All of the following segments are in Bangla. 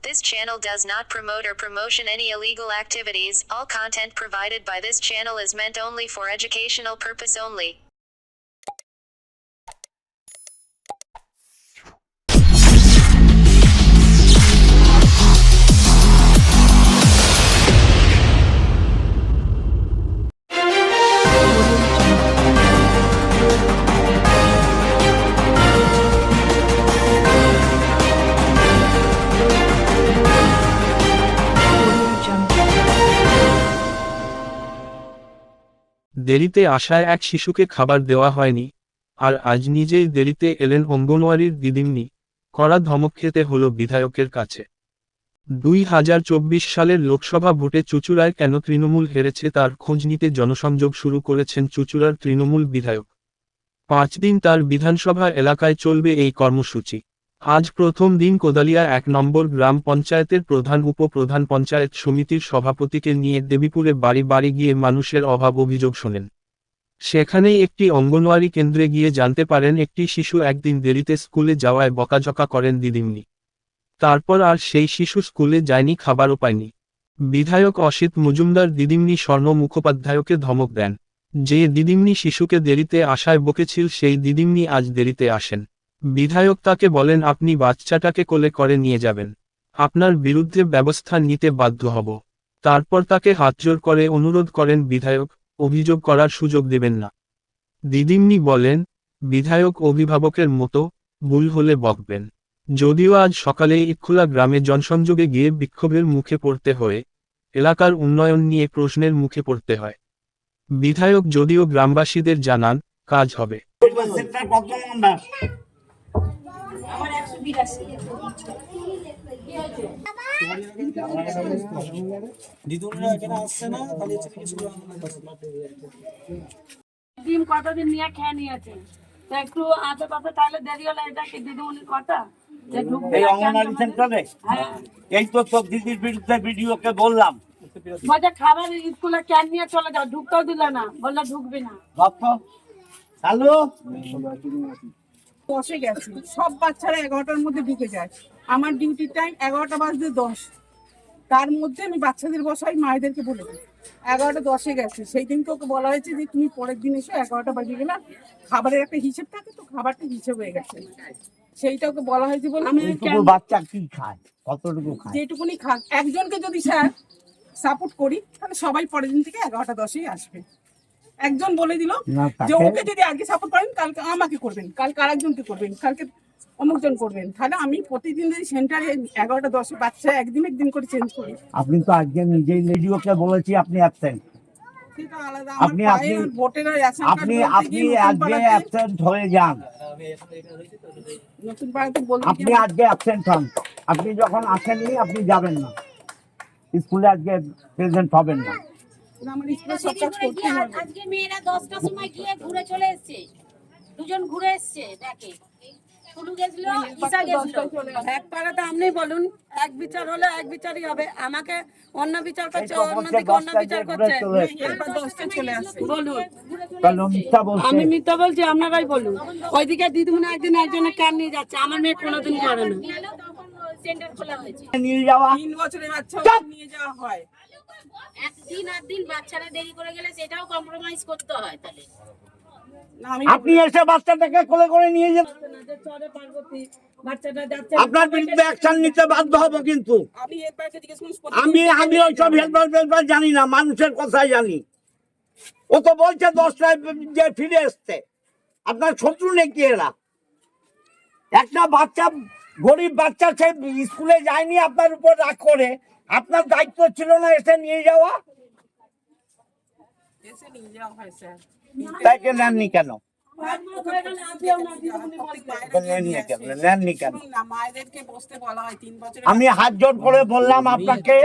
This channel does not promote or promotion any illegal activities. All content provided by this channel is meant only for educational purpose only. দেরিতে আসায় এক শিশুকে খাবার দেওয়া হয়নি, আর আজ নিজেই দেরিতে এলেন অঙ্গনওয়াড়ির দিদিমণি। কড়া ধমক খেতে হলো বিধায়কের কাছে। 2024 সালের লোকসভা ভোটে চুঁচুড়ায় কেন তৃণমূল হেরেছে তার খোঁজ নিতে জনসংযোগ শুরু করেছেন চুঁচুড়ার তৃণমূল বিধায়ক। 5 দিন তার বিধানসভা এলাকায় চলবে এই কর্মসূচি। আজ প্রথম দিন কোদালিয়া 1 নম্বর গ্রাম পঞ্চায়েতের প্রধান উপপ্রধান পঞ্চায়েত সমিতির সভাপতিকে নিয়ে দেবীপুরে বাড়ি বাড়ি গিয়ে মানুষের অভাব অভিযোগ শোনেন। সেখানেই একটি অঙ্গনওয়াড়ি কেন্দ্রে গিয়ে জানতে পারেন একটি শিশু একদিন দেরিতে স্কুলে যাওয়ায় বকাঝকা করেন দিদিমণি। তারপর আর সেই শিশু স্কুলে যায়নি, খাবারও পায়নি। বিধায়ক অসিত মজুমদার দিদিমণি স্বর্ণ মুখোপাধ্যায়কে ধমক দেন। যে দিদিমণি শিশুকে দেরিতে আসায় বকেছিল সেই দিদিমণি আজ দেরিতে আসেন। বিধায়ক তাকে বলেন, আপনি বাচ্চাটাকে কোলে করে নিয়ে যাবেন, আপনার বিরুদ্ধে ব্যবস্থা নিতে বাধ্য হব। তারপর তাকে হাতজোড় করে অনুরোধ করেন বিধায়ক, অভিযোগ করার সুযোগ দেবেন না। দিদিমণি বলেন, বিধায়ক অভিভাবকের মতো, ভুল হলে বকবেন। যদিও আজ সকালে ইটখোলা গ্রামে জনসংযোগে গিয়ে বিক্ষোভের মুখে পড়তে হয়ে এলাকার উন্নয়ন নিয়ে প্রশ্নের মুখে পড়তে হয়। বিধায়ক যদিও গ্রামবাসীদের জানান, কাজ হবে। ডিম কতদিন নিয়ে খেয়ে নিয়েছে, তো একটু আঁচে পাশে তাহলে দেরি হলে এটা কি দিদিমণির কথা? এই অঙ্গনওয়াড়ি সেন্টারে এই তো সব দিদির বিরুদ্ধে ভিডিওকে বললাম, মজা খাবার স্কুলে ক্যান নিয়ে চলে যাও, ঢুকতেও দিলে না, বললে ঢুকবি না। হ্যালো, বসে গেছে, সব বাচ্চারা 11টার মধ্যে ঢুকে যায়। আমার ডিউটি টাইম 11টা বাজতে 10, তার মধ্যে আমি বাচ্চাদের বসাই, মায়েদেরকে বলে দিই 11টা 10-এ গেছে। সেই দিনকে ওকে বলা হয়েছে যে তুমি পরের দিন এসো, 11টা বাজে গেলে খাবারের একটা হিসেব থাকে, তো খাবারটা হিসেব হয়ে গেছে, সেইটা ওকে বলা হয়েছে বলে আমি বাচ্চা কি খায়, কতটুকু খায়, যেটুকুনি খাক। একজনকে যদি স্যার সাপোর্ট করি তাহলে সবাই পরের দিন থেকে 11টা 10-এই আসবে। একজন বলে দিল যে ওকে যদি আজকে সাপোর্ট করেন কালকে আমাকে করবেন, কালকে আরেকজনকে করবেন, কালকে অমুকজন করবেন। তাহলে আমি প্রতিদিন যদি সেন্টারে 11টা 10-এ বাচ্চা একদিন করে চেঞ্জ করি। আপনি তো আজকে নিজেই রেডিওকে বলেছি আপনি অ্যাবসেন্ট, সেটা আলাদা। আপনি আপনি ভোটের আপনি আপনি আজকে অ্যাবসেন্ট হয়ে যান, নতুন পাড়াতে বলতে আপনি আজকে অ্যাবসেন্ট হন। আপনি যখন আসেননি আপনি যাবেন না স্কুলে, আজকে প্রেজেন্ট হবেন না। আমার স্কুলে সব কাজ করতে হবে। আজকে মেয়েরা 10টার সময় গিয়ে ঘুরে চলে এসেছে, দুজন ঘুরে এসেছে, দেখে শুরু গেছিল, ঈশা গেছিল। এক পাড়াতে আপনি বলুন, এক বিচার হলে এক বিচারই হবে, আমাকে অন্য বিচার করছে, অন্যদিকে অন্য বিচার করছে। এরপর 10টা চলে আসে। বলুন, বলছে আমি মিথ্যা বলছি, আপনারাই বলুন। ওইদিকে দিদিমণি একদিন একজনে কান নিয়ে যাচ্ছে, আমার মেয়ে কোনোদিন করে না। সেন্টার খোলা হয়েছে, নিয়ে যাওয়া 3 বছরের বাচ্চা নিয়ে যাওয়া হয়। একদিন বাচ্চারা দেরি করে গেলে সেটাও কম্প্রোমাইজ করতে হয়। তাহলে আপনি এসে বাচ্চাটাকে কোলে করে নিয়ে যাবেন, আপনার বিরুদ্ধে অ্যাকশন নিতে বাধ্য হব। কিন্তু আমি এরপর জিজ্ঞেস করছি, আমি ওইসব হেল্পার জানি না, মানুষের কথাই জানি। ও তো বলছে 10টায় যে ফিরে এসছে, আপনার শত্রু নাকি এরা? একটা বাচ্চা, গরিব বাচ্চা, সে স্কুলে যায়নি, আপনার উপর রাগ করে, আপনার দায়িত্ব ছিল না এসে নিয়ে যাওয়া? এসে নিয়ে যাওয়া হয় স্যার। তাইকে নেননি কেন? নেননি কেন? না, মায়েদেরকে বসতে বলা হয় 3 বছরের। আমি হাত জোড় করে বললাম আপনাকে,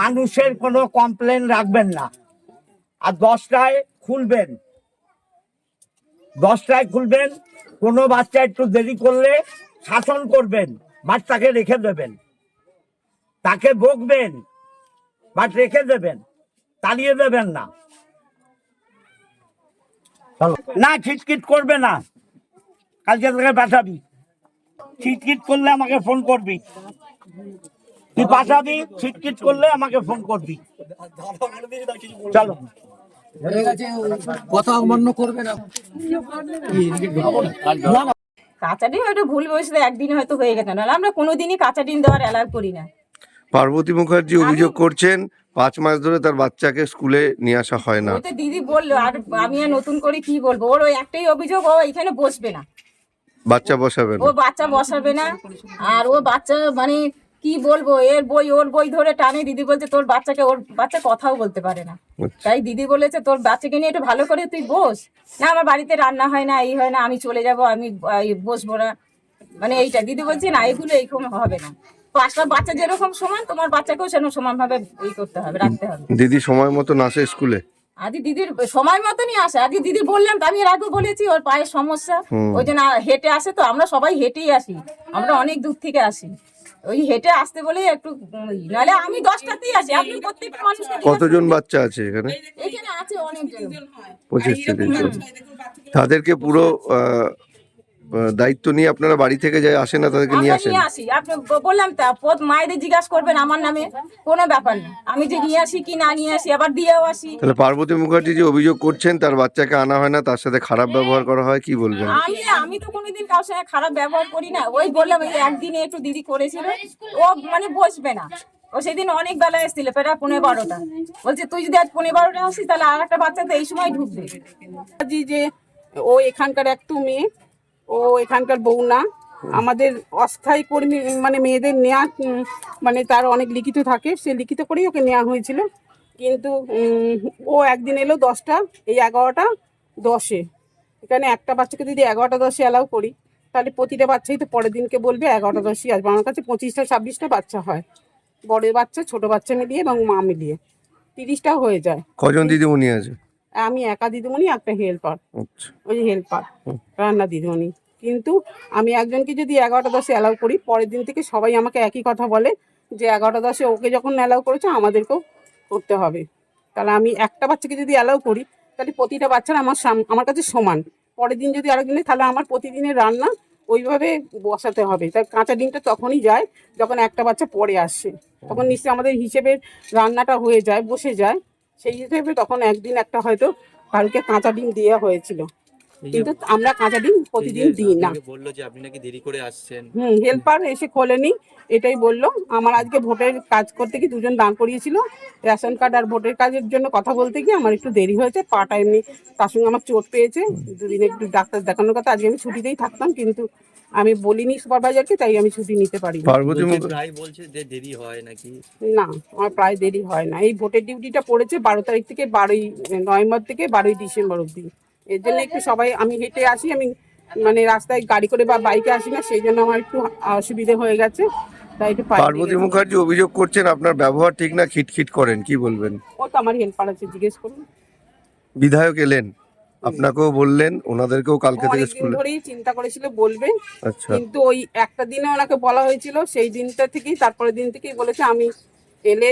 মানুষের কোনো কমপ্লেন রাখবেন না, আর 10টায় খুলবেন, 10টায় খুলবেন। কোনো বাচ্চা একটু দেরি করলে শাসন করবেন, বাচ্চাকে রেখে দেবেন, তাকে বকবেন, বাট রেখে দেবেন, তাড়িয়ে দেবেন না। না খিটখিট করবে না, কালকে তোকে পাঠাবি, খিটখিট করলে আমাকে ফোন করবি। তুই পাঠাবি, ছিটকিট করলে আমাকে ফোন করবি। চলো। কথা অমান্য করবে না। কাঁচা ডিম একটু ভুল বসে একদিন হয়তো হয়ে গেছে, নাহলে আমরা কোনোদিনই কাঁচা ডিম দেওয়ার অ্যালাউ করি না। পার্বতী মুখার্জি অভিযোগ করছেন 5 মাস ধরে তার বাচ্চাকে স্কুলে নিয়ে আসা হয় না। ওই তো দিদি বললো, আর আমি আর নতুন করে কি বলবো, ওর ওই একটাই অভিযোগ, ও এখানে বসবে না, বাচ্চা বসাবেন। ও বাচ্চা বসাবে না। আর ও বাচ্চা মানে কি বলবো, ওর বই ধরে টানে। দিদি বলছে তোর বাচ্চাকে, ওর বাচ্চা কথাও বলতে পারে না, তাই দিদি বলেছে তোর বাচ্চাকে নিয়ে একটু ভালো করে তুই বস। না আমার বাড়িতে রান্না হয় না, এই হয় না, আমি চলে যাব, আমি বসবো না, মানে এইটা দিদি বলছে না, এগুলো এইরকম হবে না। 5টা বাচ্চা যেরকম সমান, তোমার বাচ্চাকেও সেরকম সমান ভাবে করতে হবে, রাখতে হবে। দিদি সময় মতো আসে স্কুলে? আদি দিদির সময় মতনই আসে। আদি দিদি বললাম তো, আমি এর আগে বলেছি ওর পায়ের সমস্যা, ওই জন্য হেঁটে আসে। তো আমরা সবাই হেঁটেই আসি, আমরা অনেক দূর থেকে আসি, ওই হেঁটে আসতে বলে একটু, নাহলে আমি 10টাতেই আসি। আপনি প্রত্যেকটা মানুষকে কতজন বাচ্চা আছে এখানে? এখানে আছে অনেকজন, 25-30 জন। তাদেরকে পুরো দায়িত্ব নিয়ে আপনারা বাড়ি থেকে যায় আসেন না, তাদেরকে নিয়ে আমরা আসেন? নিয়ে আসি। আপনি বললাম তো, মায়েদের জিজ্ঞাসা করবেন আমার নামে, কোনো ব্যাপার না। আমি যে নিয়ে আসি কি না নিয়ে আসি, আবার দিয়েও আসি। তাহলে পার্বতী মুখার্জি যে অভিযোগ করছেন তার বাচ্চাকে আনা হয় না, তার সাথে খারাপ ব্যবহার করা হয়, কি বলবেন? আমি তো কোনোদিন কারোর সঙ্গে খারাপ ব্যবহার করি না। ওই বললাম, এই একদিনে একটু দিদি করেছিল, ও মানে বসবে না। ও সেদিন অনেক বেলা এসেছিল, প্রায় 15-12টা। বলছে তুই যদি আজ 15-12টা আসিস, তাহলে আর একটা বাচ্চা তো এই সময় ঢুকবে। যে ও এখানকার একটু মেয়ে, ও এখানকার বউ না। আমাদের অস্থায়ী কর্মী মানে মেয়েদের নেওয়া, মানে তার অনেক লিখিত থাকে, সে লিখিত করেই ওকে নেওয়া হয়েছিল। কিন্তু ও একদিন এলো 10টা, এই 11টা 10-এ। এখানে একটা বাচ্চাকে যদি 11টা 10-এ অ্যালাউ করি, তাহলে প্রতিটা বাচ্চাই তো পরের দিনকে বলবে 11টা 10-ই আসবে। আমার কাছে 25টা-26টা বাচ্চা হয়, বড় বাচ্চা ছোট বাচ্চা মিলিয়ে এবং মা মিলিয়ে 30টা হয়ে যায়। কজন দিদিমণি আছে? আমি একা দিদিমণি, একটা হেল্পার, আচ্ছা। ওই যে হেল্পার রান্না দিদিমণি। কিন্তু আমি একজনকে যদি 11টা 10-এ অ্যালাউ করি, পরের দিন থেকে সবাই আমাকে একই কথা বলে যে 11টা 10-এ ওকে যখন অ্যালাউ করেছে আমাদেরকেও করতে হবে। তাহলে আমি একটা বাচ্চাকে যদি অ্যালাউ করি, তাহলে প্রতিটা বাচ্চারা আমার কাছে সমান। পরের দিন যদি আরেকদিনে, তাহলে আমার প্রতিদিনের রান্না ওইভাবে বসাতে হবে। তাই কাঁচা ডিমটা তখনই যায় যখন একটা বাচ্চা পরে আসে, তখন নিশ্চয়ই আমাদের হিসেবে রান্নাটা হয়ে যায়, বসে যায়। সেই হিসেবে তখন একদিন একটা হয়তো কালকে কাঁচা ডিম দেওয়া হয়েছিল, কিন্তু আমরা কাঁচা ডিম প্রতিদিন দিই না। বললো যে আপনি নাকি দেরি করে আসছেন। হেল্পার এসে খোলেনি, এটাই বললো। আমার আজকে ভোটের কাজ করতে গিয়ে দুজন দাঁড় করিয়েছিল, রেশন কার্ড আর ভোটের কাজের জন্য কথা বলতে গিয়ে আমার একটু দেরি হয়েছে। পাটা এমনি, তার সঙ্গে আমার চোট পেয়েছে, দুদিন একটু ডাক্তার দেখানোর কথা। আজকে আমি ছুটিতেই থাকতাম, কিন্তু আমি বলিনি সুপারভাইজারকে, তাই আমি ছুটি নিতে পারি। পার্বতী প্রায় বলছে যে দেরি হয় নাকি? না, আমার প্রায় দেরি হয় না। এই ভোটের ডিউটিটা পড়েছে 12 তারিখ থেকে 12ই নভেম্বর থেকে 12ই ডিসেম্বর অবধি। এর জন্য একটু সবাই, আমি হেঁটে আসি, আমি মানে রাস্তায় গাড়ি করে বা বাইকে আসি না, সেই জন্য আমার একটু অসুবিধে হয়ে গেছে, তাই একটু পার্বতী মুখার্জি অভিযোগ করছেন আপনার ব্যবহার ঠিক না, খিটখিট করেন, কি বলবেন? ও তো আমার হেল্পার আছে, জিজ্ঞেস করুন। বিধায়ক এলেন, আপনাকেও বললেন, ওনাদেরকেও কালকে থেকে অনেকদিন স্কুলে। ধরেই চিন্তা করেছিল বলবে, আচ্ছা। কিন্তু ওই একটা দিনে ওনাকে বলা হয়েছিল, সেই দিনটা থেকেই, তারপরের দিন থেকেই বলেছে আমি এলে,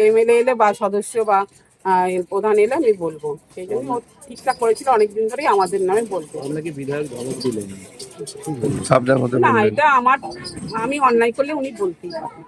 এমএলএ এলে বা সদস্য বা প্রধান এলে আমি বলবো। সেই জন্য ও ঠিকঠাক করেছিল, অনেকদিন ধরেই আমাদের নামে বলতো। আপনাকে বিধায়ক ধমক দিলেন? সাবধান হতে না, বললেন। এটা আমি অন্যায় করলে উনি বলতেই পারেন,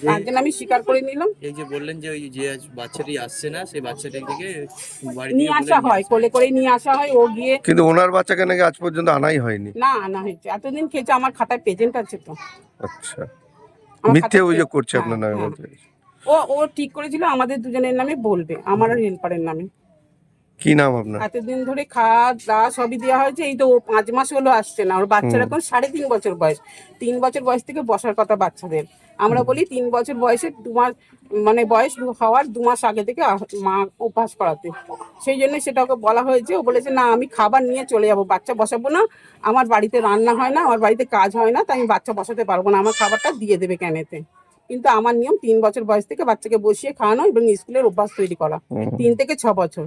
তার জন্য আমি স্বীকার করে নিলাম। এই যে বললেন যে ওই যে বাচ্চাটি আসছে না, সেই বাচ্চাটিকে বাড়ি নিয়ে আসা হয়, কোলে করে নিয়ে আসা হয়, ও গিয়ে। কিন্তু ওনার বাচ্চাকে নাকি আজ পর্যন্ত আনাই হয়নি। না, আনা হয়েছে, এতদিন খেয়েছে, আমার খাতায় প্রেজেন্ট আছে তো। আচ্ছা, আমার মিথ্যে খাতায় অভিযোগ করছে হ্যাঁ, আপনার নামে হ্যাঁ। বলতে? ও ঠিক করেছিল আমাদের দুজনের নামে বলবে, আমার আর হেল্পারের নামে। কি নাম আপনার? এতদিন ধরে খাওয়া দাওয়া সবই দেওয়া হয়েছে। এই তো ও 5 মাস হলো আসছে না। ওর বাচ্চার এখন 3.5 বছর বয়স। 3 বছর বয়স থেকে বসার কথা বাচ্চাদের। আমরা বলি 3 বছর বয়সে 2 মাস মানে বয়স হওয়ার 2 মাস আগে থেকে মা অভ্যাস করাতে। সেই জন্য সেটা ওকে বলা হয়েছে। ও বলেছে না, আমি খাবার নিয়ে চলে যাবো, বাচ্চা বসাবো না, আমার বাড়িতে রান্না হয় না, আমার বাড়িতে কাজ হয় না, তাই আমি বাচ্চা বসাতে পারবো না, আমার খাবারটা দিয়ে দেবে ক্যানেতে। কিন্তু আমার নিয়ম 3 বছর বয়স থেকে বাচ্চাকে বসিয়ে খাওয়ানো এবং স্কুলের অভ্যাস তৈরি করা। 3 থেকে 6 বছর,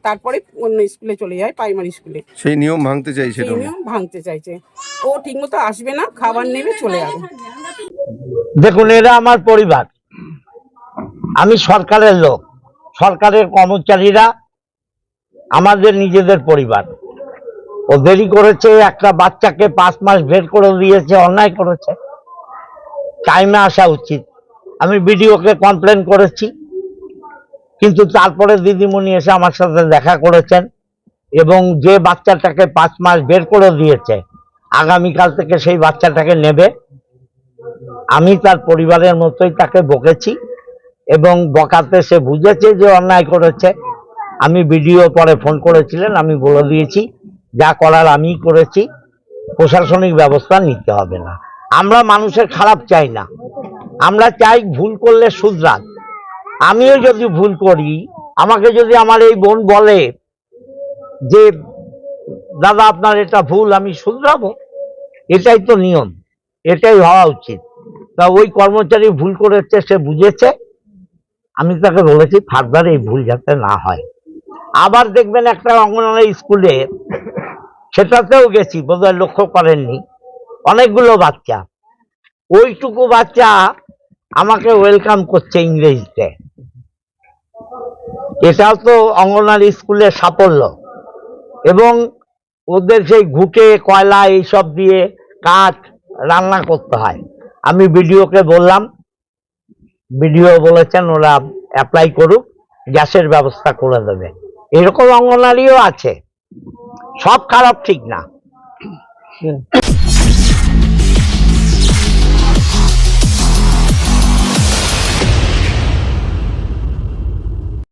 তারপরে অন্য স্কুলে চলে যায়, প্রাইমারি স্কুলে। সেই নিয়ম ভাঙতে চাইছে। সেই নিয়ম ভাঙতে চাইছে। ও ঠিক মতো আসবে না, খাবার নেবে, চলে যাবে। দেখুন, এরা আমার পরিবার, আমি সরকারের লোক, সরকারের কর্মচারীরা আমাদের নিজেদের পরিবার। ও দেরি করেছে, একটা বাচ্চাকে 5 মাস বের করে দিয়েছে, অন্যায় করেছে। টাইমে আসা উচিত। আমি বিডিওকে কমপ্লেন করেছি, কিন্তু তারপরে দিদিমণি এসে আমার সাথে দেখা করেছেন এবং যে বাচ্চাটাকে 5 মাস বের করে দিয়েছে, আগামীকাল থেকে সেই বাচ্চাটাকে নেবে। আমি তার পরিবারের মতোই তাকে বকেছি এবং বকাতে সে বুঝেছে যে অন্যায় করেছে। আমি বিডিও পরে ফোন করেছিলেন, আমি বলে দিয়েছি যা করার আমিই করেছি, প্রশাসনিক ব্যবস্থা নিতে হবে না। আমরা মানুষের খারাপ চাই না, আমরা চাই ভুল করলে শুধরান। আমিও যদি ভুল করি, আমাকে যদি আমার এই বোন বলে যে দাদা আপনার এটা ভুল, আমি শুধরাবো, এটাই তো নিয়ম, এটাই হওয়া উচিত। তা ওই কর্মচারী ভুল করেছে, সে বুঝেছে, আমি তাকে বলেছি ফার্দার এই ভুল যাতে না হয়। আবার দেখবেন একটা অঙ্গনওয়াড়ি স্কুলে, সেটাতেও গেছি, বোধহয় লক্ষ্য করেননি, অনেকগুলো বাচ্চা, ওইটুকু বাচ্চা আমাকে ওয়েলকাম করছে ইংরেজিতে। এটাও তো অঙ্গনওয়াড়ি স্কুলের সাফল্য। এবং ওদের সেই ঘুটে কয়লা এইসব দিয়ে কাঠ রান্না করতে হয়। আমি বিডিওকে বললাম, বিডিও বলেছেন ওরা অ্যাপ্লাই করুক, গ্যাসের ব্যবস্থা করে দেবে। এরকম অঙ্গনওয়াড়িও আছে, সব খারাপ ঠিক না।